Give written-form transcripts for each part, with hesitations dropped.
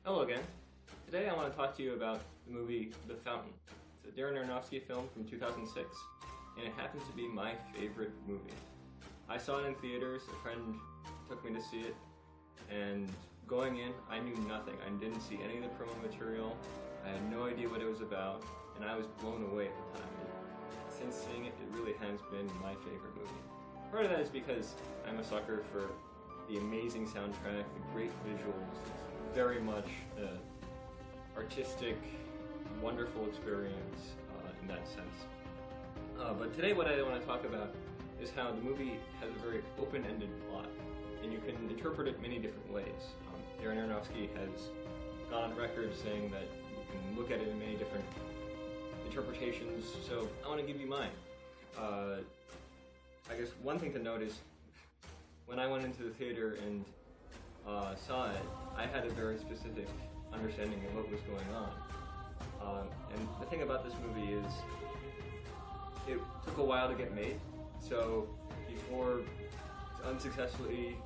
Hello again. Today I want to talk to you about the movie The Fountain. It's a Darren Aronofsky film from 2006, and it happens to be my favorite movie. I saw it in theaters, a friend took me to see it, and going in, I knew nothing. I didn't see any of the promo material, I had no idea what it was about, and I was blown away at the time. And since seeing it, it really has been my favorite movie. Part of that is because I'm a sucker for the amazing soundtrack, the great visuals. It's very much an artistic, wonderful experience in that sense. But today what I want to talk about is how the movie has a very open-ended plot, and you can interpret it many different ways. Darren Aronofsky has gone on record saying that you can look at it in many different interpretations, so I want to give you mine. I guess one thing to note is, when I went into the theater and saw it, I had a very specific understanding of what was going on. And the thing about this movie is, it took a while to get made, so before unsuccessfully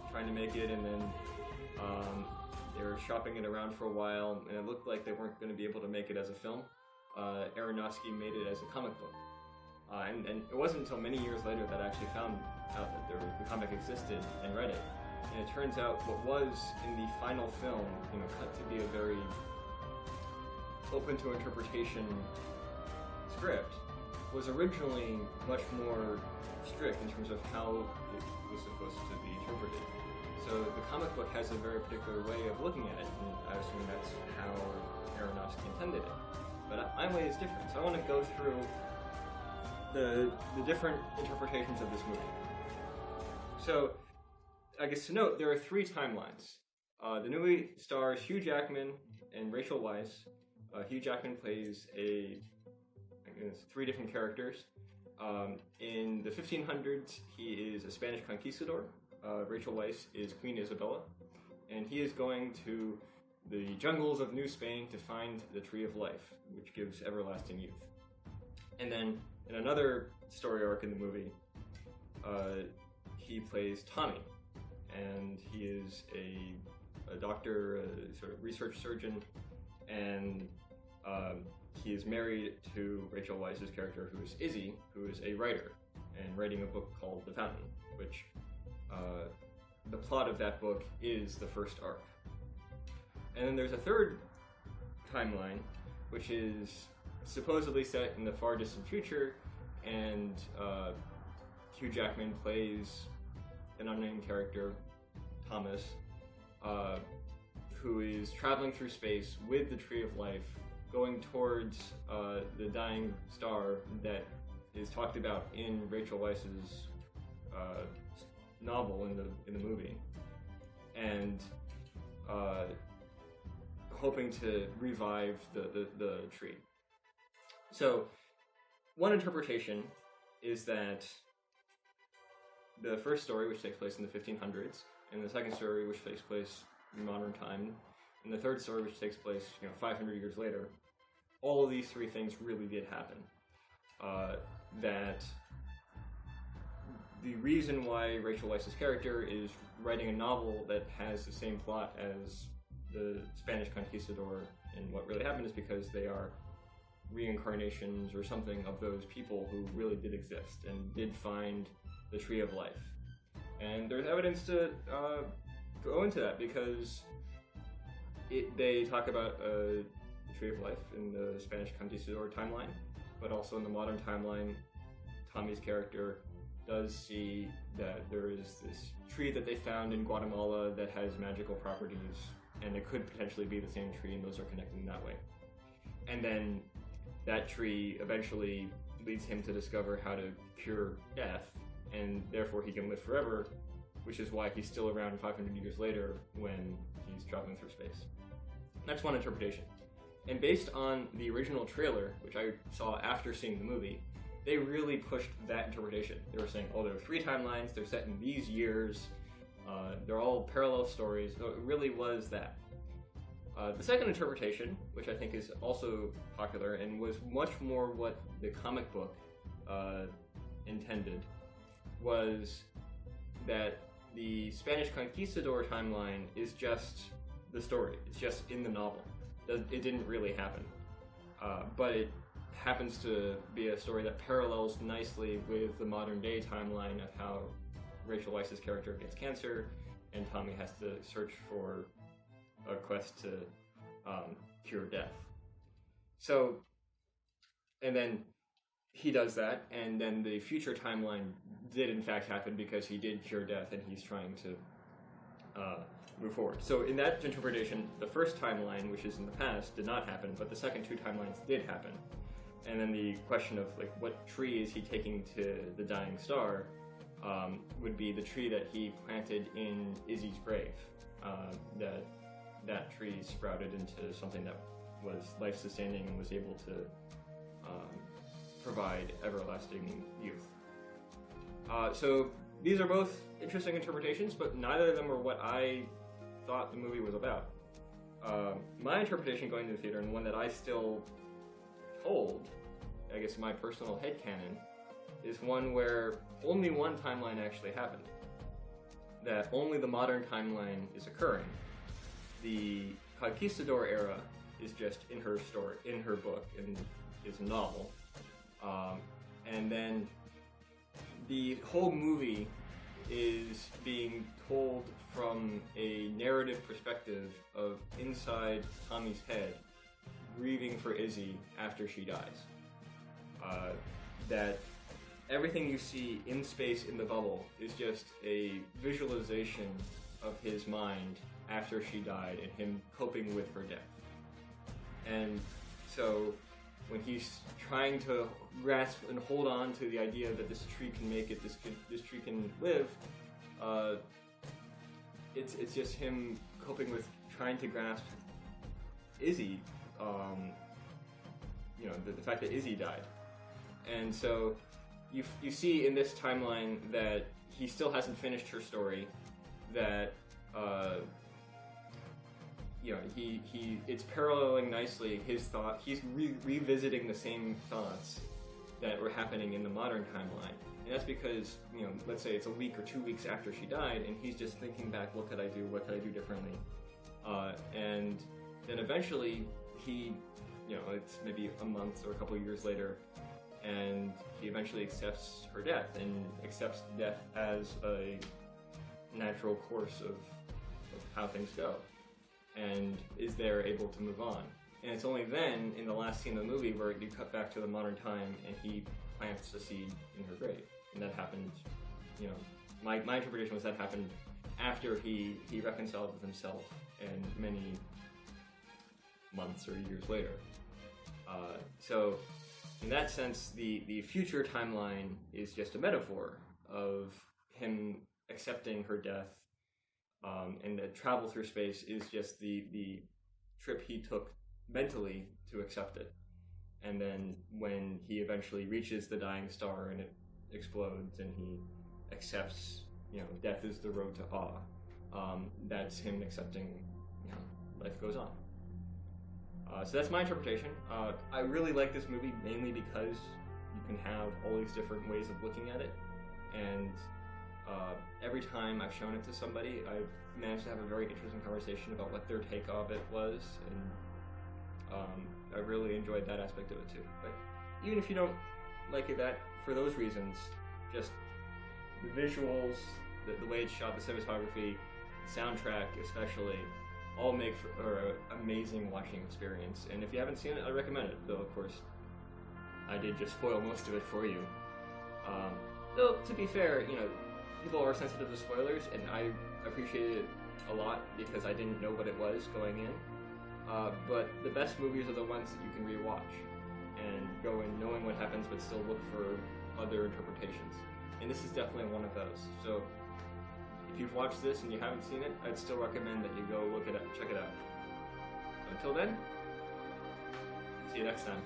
trying to make it, and then they were shopping it around for a while, and it looked like they weren't going to be able to make it as a film, Aronofsky made it as a comic book. And it wasn't until many years later that I actually found out that the comic existed and read it. And it turns out what was in the final film, cut to be a very open to interpretation script, was originally much more strict in terms of how it was supposed to be interpreted. So the comic book has a very particular way of looking at it, and I assume that's how Aronofsky intended it. But my way is different, so I want to go through the different interpretations of this movie. So, I guess to note, there are three timelines. The movie stars Hugh Jackman and Rachel Weisz. Hugh Jackman plays three different characters. In the 1500s, he is a Spanish conquistador. Rachel Weisz is Queen Isabella. And he is going to the jungles of New Spain to find the Tree of Life, which gives everlasting youth. And then, in another story arc in the movie, he plays Tommy, and he is a doctor, a sort of research surgeon, and he is married to Rachel Weisz's character, who is Izzy, who is a writer, and writing a book called The Fountain, which the plot of that book is the first arc. And then there's a third timeline, which is supposedly set in the far distant future, and Hugh Jackman plays an unnamed character, Thomas, who is traveling through space with the Tree of Life, going towards the dying star that is talked about in Rachel Weisz's novel in the movie, and hoping to revive the tree. So, one interpretation is that the first story, which takes place in the 1500s, and the second story, which takes place in modern time, and the third story, which takes place 500 years later, all of these three things really did happen. That the reason why Rachel Weisz's character is writing a novel that has the same plot as the Spanish conquistador, and what really happened is because they are reincarnations or something of those people who really did exist and did find the Tree of Life. And there's evidence to go into that, because they talk about the Tree of Life in the Spanish conquistador timeline, but also in the modern timeline, Tommy's character does see that there is this tree that they found in Guatemala that has magical properties, and it could potentially be the same tree, and those are connected in that way. And then that tree eventually leads him to discover how to cure death, and therefore he can live forever, which is why he's still around 500 years later when he's traveling through space. That's one interpretation. And based on the original trailer, which I saw after seeing the movie, they really pushed that interpretation. They were saying, there are three timelines, they're set in these years, they're all parallel stories, so it really was that. The second interpretation, which I think is also popular and was much more what the comic book intended, was that the Spanish conquistador timeline is just the story. It's just in the novel. It didn't really happen. But it happens to be a story that parallels nicely with the modern day timeline of how Rachel Weisz's character gets cancer, and Tommy has to search for a quest to cure death. So, and then he does that, and then the future timeline did in fact happen because he did cure death, and he's trying to move forward. So in that interpretation, the first timeline, which is in the past, did not happen, but the second two timelines did happen. And then the question of like what tree is he taking to the dying star would be the tree that he planted in Izzy's grave. That tree sprouted into something that was life-sustaining and was able to provide everlasting youth. So these are both interesting interpretations, but neither of them were what I thought the movie was about. My interpretation going to the theater, and one that I still hold, I guess my personal headcanon, is one where only one timeline actually happened. That only the modern timeline is occurring. The Conquistador era is just in her story, in her book, and is a novel. And then the whole movie is being told from a narrative perspective of inside Tommy's head, grieving for Izzy after she dies. That everything you see in space in the bubble is just a visualization of his mind after she died and him coping with her death. And so when he's trying to grasp and hold on to the idea that this tree can make it, this tree can live, it's just him coping with trying to grasp Izzy, the fact that Izzy died. And so you see in this timeline that he still hasn't finished her story, that it's paralleling nicely his thought. He's revisiting the same thoughts that were happening in the modern timeline. And that's because, let's say it's a week or 2 weeks after she died, and he's just thinking back, what could I do differently? And then eventually he, it's maybe a month or a couple of years later, and he eventually accepts her death, and accepts death as a natural course of how things go, and is there able to move on. And it's only then, in the last scene of the movie, where you cut back to the modern time, and he plants a seed in her grave. And that happened, my interpretation was that happened after he reconciled with himself, and many months or years later. So, in that sense, the future timeline is just a metaphor of him accepting her death, and the travel through space is just the trip he took mentally to accept it. And then when he eventually reaches the dying star and it explodes and he accepts, death is the road to awe, that's him accepting, life goes on. So that's my interpretation. I really like this movie mainly because you can have all these different ways of looking at it, and every time I've shown it to somebody, I've managed to have a very interesting conversation about what their take of it was, and I really enjoyed that aspect of it too. But even if you don't like it for those reasons, just the visuals, the way it's shot, the cinematography, the soundtrack especially, all make for an amazing watching experience. And if you haven't seen it, I recommend it. Though, of course, I did just spoil most of it for you. Though, to be fair, people are sensitive to spoilers, and I appreciated it a lot because I didn't know what it was going in. But the best movies are the ones that you can rewatch and go in knowing what happens, but still look for other interpretations. And this is definitely one of those. So, if you've watched this and you haven't seen it, I'd still recommend that you go look it up, check it out. So until then, see you next time.